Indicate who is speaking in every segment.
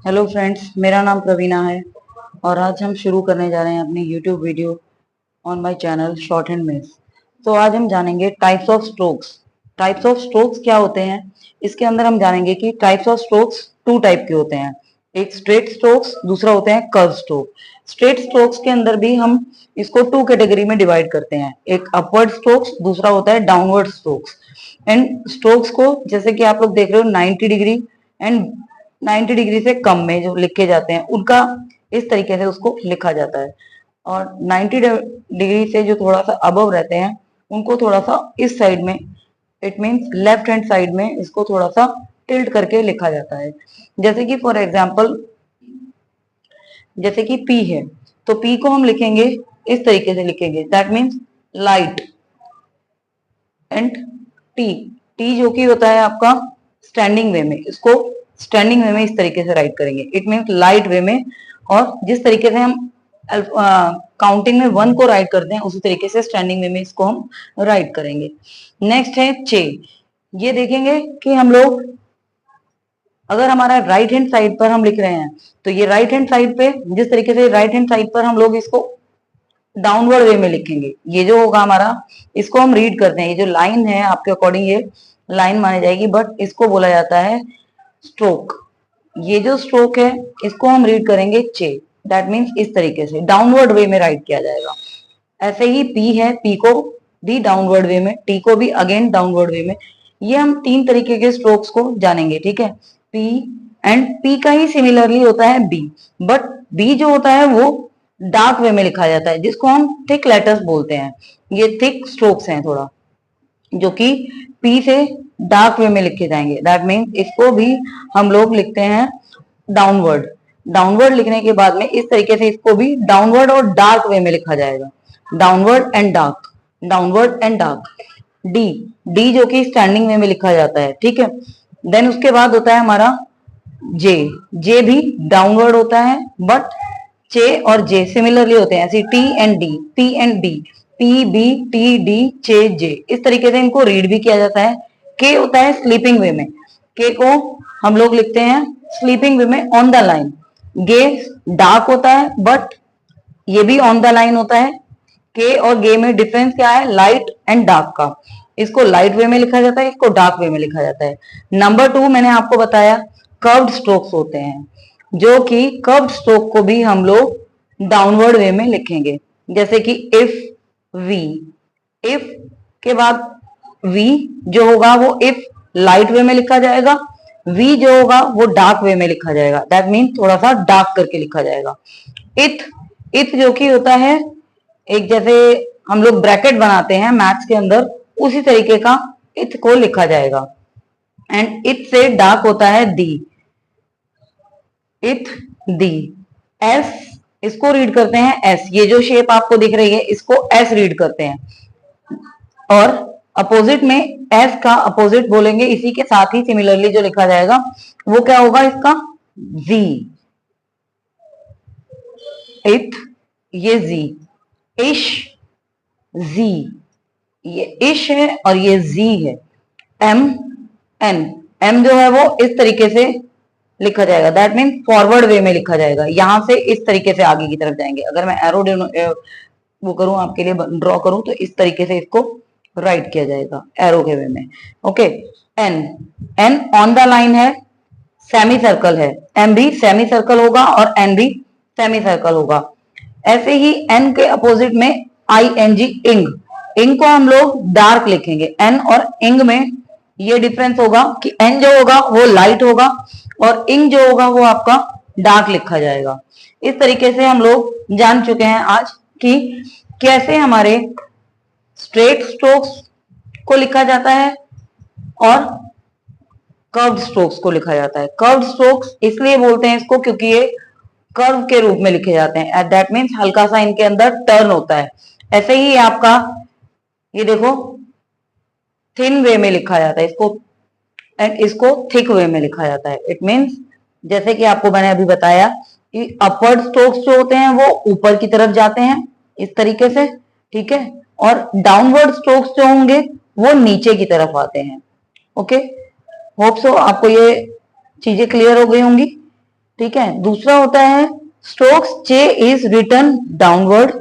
Speaker 1: Hello friends, मेरा नाम प्रवीणा है और आज हम शुरू करने जा रहे हैं अपनी YouTube video on my channel shorthand maths. तो आज हम जानेंगे types of strokes. Types of strokes क्या होते हैं, इसके अंदर हम जानेंगे कि types of strokes two type के होते हैं। एक स्ट्रेट स्ट्रोक्स, दूसरा होते हैं कर्व स्ट्रोक। स्ट्रेट स्ट्रोक्स के अंदर भी हम इसको टू कैटेगरी में डिवाइड करते हैं, एक अपवर्ड स्ट्रोक्स, दूसरा होता है डाउनवर्ड स्ट्रोक्स। एंड स्ट्रोक्स को जैसे कि आप लोग देख रहे हो 90 डिग्री एंड 90 डिग्री से कम में जो लिखे जाते हैं उनका इस तरीके से उसको लिखा जाता है, और 90 डिग्री से जो थोड़ा सा अबव रहते हैं उनको थोड़ा सा इस साइड में, it means left hand side में, इसको थोड़ा सा टिल्ट करके लिखा जाता है। जैसे कि फॉर एग्जांपल, जैसे कि पी है तो पी को हम लिखेंगे इस तरीके से लिखेंगे, that means light. And T, T जो कि होता है आपका स्टैंडिंग वे में, इसको स्टैंडिंग वे में इस तरीके से राइट करेंगे, इट मींस लाइट वे में। और जिस तरीके से हम काउंटिंग में 1 को राइट करते हैं उसी तरीके से स्टैंडिंग वे में इसको हम राइट करेंगे। नेक्स्ट है चे। ये देखेंगे कि हम लोग अगर हमारा राइट हैंड साइड पर हम लिख रहे हैं तो ये राइट हैंड साइड पे, जिस तरीके से राइट हैंड साइड पर हम लोग इसको डाउनवर्ड वे में लिखेंगे, ये जो होगा हमारा, इसको हम रीड करते हैं, ये जो लाइन है आपके अकॉर्डिंग ये लाइन मानी जाएगी, बट इसको बोला जाता है स्ट्रोक। ये जो स्ट्रोक है इसको हम रीड करेंगे चे, दैट मींस इस तरीके से डाउनवर्ड वे में राइट किया जाएगा। ऐसे ही पी है, पी को भी डाउनवर्ड वे में, टी को भी अगेन डाउनवर्ड वे में। ये हम 3 तरीके के स्ट्रोक्स को जानेंगे, ठीक है। पी एंड पी का ही सिमिलरली होता है बी, बट बी जो होता है वो डार्क वे में लिखा जाता है, जिसको हम थिक लेटर्स बोलते हैं। ये थिक स्ट्रोक्स हैं थोड़ा, जो कि पी से डार्क वे में लिखे जाएंगे, दैट मीन्स इसको भी हम लोग लिखते हैं डाउनवर्ड। डाउनवर्ड लिखने के बाद में इस तरीके से इसको भी डाउनवर्ड और डार्क वे में लिखा जाएगा, downward and dark, downward and dark. D, D जो कि स्टैंडिंग वे में लिखा जाता है, ठीक है। देन उसके बाद होता है हमारा जे। जे भी डाउनवर्ड होता है, बट चे और जे सिमिलरली होते हैं, ऐसे T and D, P and D, P B T D chay J, इस तरीके से इनको रीड भी किया जाता है। के होता है स्लीपिंग वे में, के को हम लोग लिखते हैं स्लीपिंग वे में on the line. Gay dark होता है, बट ये भी ऑन द लाइन होता है। के और गे में डिफरेंस क्या है, लाइट एंड डार्क का। इसको लाइट वे में लिखा जाता है, इसको डार्क वे में लिखा जाता है। नंबर 2 मैंने आपको बताया कर्व्ड स्ट्रोक्स होते हैं, जो कि कर्व्ड स्ट्रोक को भी हम लोग डाउनवर्ड वे में लिखेंगे, जैसे कि इफ वी। इफ के बाद वी जो होगा वो इफ लाइट वे में लिखा जाएगा, वी जो होगा वो डार्क वे में लिखा जाएगा, दैट मीन थोड़ा सा डार्क करके लिखा जाएगा। इथ, इथ जो कि होता है एक, जैसे हम लोग ब्रैकेट बनाते हैं मैथ्स के अंदर, उसी तरीके का इथ को लिखा जाएगा। एंड इथ से डार्क होता है दी, इथ दी। एस, इसको रीड करते हैं एस, ये जो शेप आपको दिख रही है इसको एस रीड करते हैं। और अपोजिट में एस का अपोजिट बोलेंगे, इसी के साथ ही सिमिलरली जो लिखा जाएगा वो क्या होगा इसका, जी। इथ, ये जी। इश, जी, ये इश है और ये जी है। एम, एन, एम जो है वो इस तरीके से लिखा जाएगा, दैट मीन फॉरवर्ड वे में लिखा जाएगा, यहां से इस तरीके से आगे की तरफ जाएंगे। अगर मैं एरो वो करूं आपके लिए, ड्रॉ करूं, तो इस तरीके से इसको राइट किया जाएगा एरो के वे में, okay. N, N on the line है, सेमी सर्कल है, एम भी सेमी सर्कल होगा और एन भी सेमी सर्कल होगा। ऐसे ही एन के अपोजिट में आई एन जी, इंग। इंग को हम लोग डार्क लिखेंगे, एन और इंग में ये डिफरेंस होगा कि एन जो होगा वो लाइट होगा और इंग जो होगा वो आपका डार्क लिखा जाएगा। इस तरीके से हम लोग जान चुके हैं आज कि कैसे हमारे स्ट्रेट स्ट्रोक्स को लिखा जाता है और कर्व्ड स्ट्रोक्स को लिखा जाता है। कर्व्ड स्ट्रोक्स इसलिए बोलते हैं इसको क्योंकि ये कर्व के रूप में लिखे जाते हैं, दैट मीन्स हल्का सा इनके अंदर टर्न होता है। ऐसे ही आपका ये देखो थिन वे में लिखा जाता है इसको, एंड इसको थिक वे में लिखा जाता है। इट मीन्स जैसे कि आपको मैंने अभी बताया कि अपवर्ड स्ट्रोक्स जो होते हैं वो ऊपर की तरफ जाते हैं इस तरीके से, ठीक है, और डाउनवर्ड स्ट्रोक्स जो होंगे वो नीचे की तरफ आते हैं, ओके। होप सो आपको ये चीजें क्लियर हो गई होंगी। ठीक है। दूसरा होता है strokes chay is written downward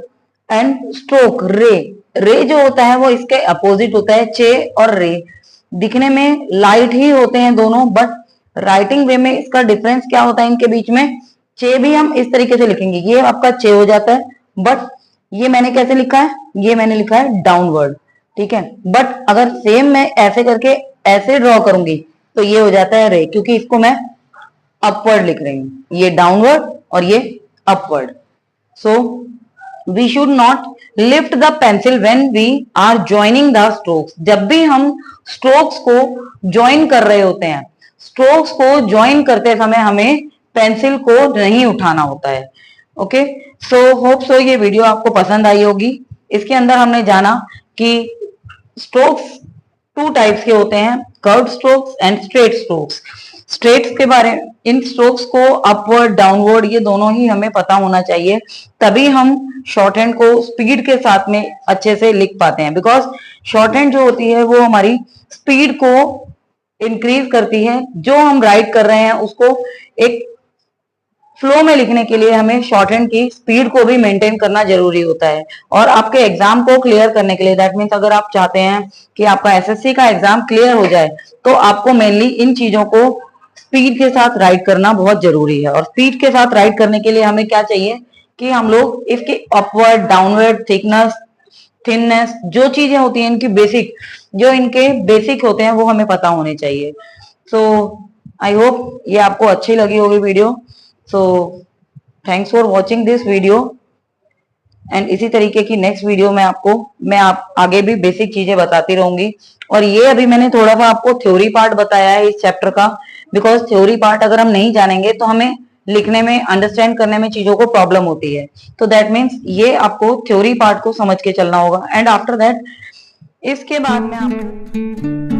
Speaker 1: and stroke ray, ray जो होता है वो इसके अपोजिट होता है। चे और रे दिखने में लाइट ही होते हैं दोनों, बट राइटिंग वे में इसका डिफरेंस क्या होता है इनके बीच में। चे भी हम इस तरीके से लिखेंगे, ये आपका चे हो जाता है, बट ये मैंने कैसे लिखा है, ये मैंने लिखा है डाउनवर्ड, ठीक है। बट अगर सेम मैं ऐसे करके ऐसे ड्रॉ करूंगी तो ये हो जाता है रे, क्योंकि इसको मैं अपवर्ड लिख रही हूं, ये डाउनवर्ड और ये upward. So we should not lift the pencil when we are joining the strokes, जब भी हम स्ट्रोक्स को ज्वाइन कर रहे होते हैं, स्ट्रोक्स को ज्वाइन करते समय हमें पेंसिल को नहीं उठाना होता है। ओके, सो होप सो ये वीडियो आपको पसंद आई होगी। इसके अंदर हमने जाना कि स्ट्रोक्स टू टाइप्स के होते हैं, curve strokes and straight strokes. Straights के बारे में, इन स्ट्रोक्स को अपवर्ड डाउनवर्ड ये दोनों ही हमें पता होना चाहिए, तभी हम शॉर्ट हैंड को स्पीड के साथ में अच्छे से लिख पाते हैं। बिकॉज शॉर्ट हैंड जो होती है वो हमारी स्पीड को इंक्रीज करती है, जो हम राइट कर रहे हैं उसको एक फ्लो में लिखने के लिए हमें शॉर्ट हैंड की स्पीड को भी मेंटेन करना जरूरी होता है। और आपके एग्जाम को क्लियर करने के लिए, दैट मीन्स अगर आप चाहते हैं कि आपका एसएससी का एग्जाम क्लियर हो जाए, तो आपको मेनली इन चीजों को स्पीड के साथ राइट करना बहुत जरूरी है। और स्पीड के साथ राइट करने के लिए हमें क्या चाहिए कि हम लोग इसके अपवर्ड डाउनवर्ड थिकनेस थिननेस जो चीजें होती हैं इनकी बेसिक, जो इनके बेसिक होते हैं वो हमें पता होने चाहिए। सो आई होप ये आपको अच्छी लगी होगी video. So thanks for watching this video, and इसी तरीके की नेक्स्ट वीडियो में मैं आप आगे भी बेसिक चीजें बताती रहूंगी। और ये अभी मैंने थोड़ा सा आपको थ्योरी पार्ट बताया है इस चैप्टर का, बिकॉज थ्योरी पार्ट अगर हम नहीं जानेंगे तो हमें लिखने में, अंडरस्टैंड करने में चीजों को प्रॉब्लम होती है। तो दैट मीन्स ये आपको थ्योरी पार्ट को समझ के चलना होगा, एंड आफ्टर दैट इसके बाद में आप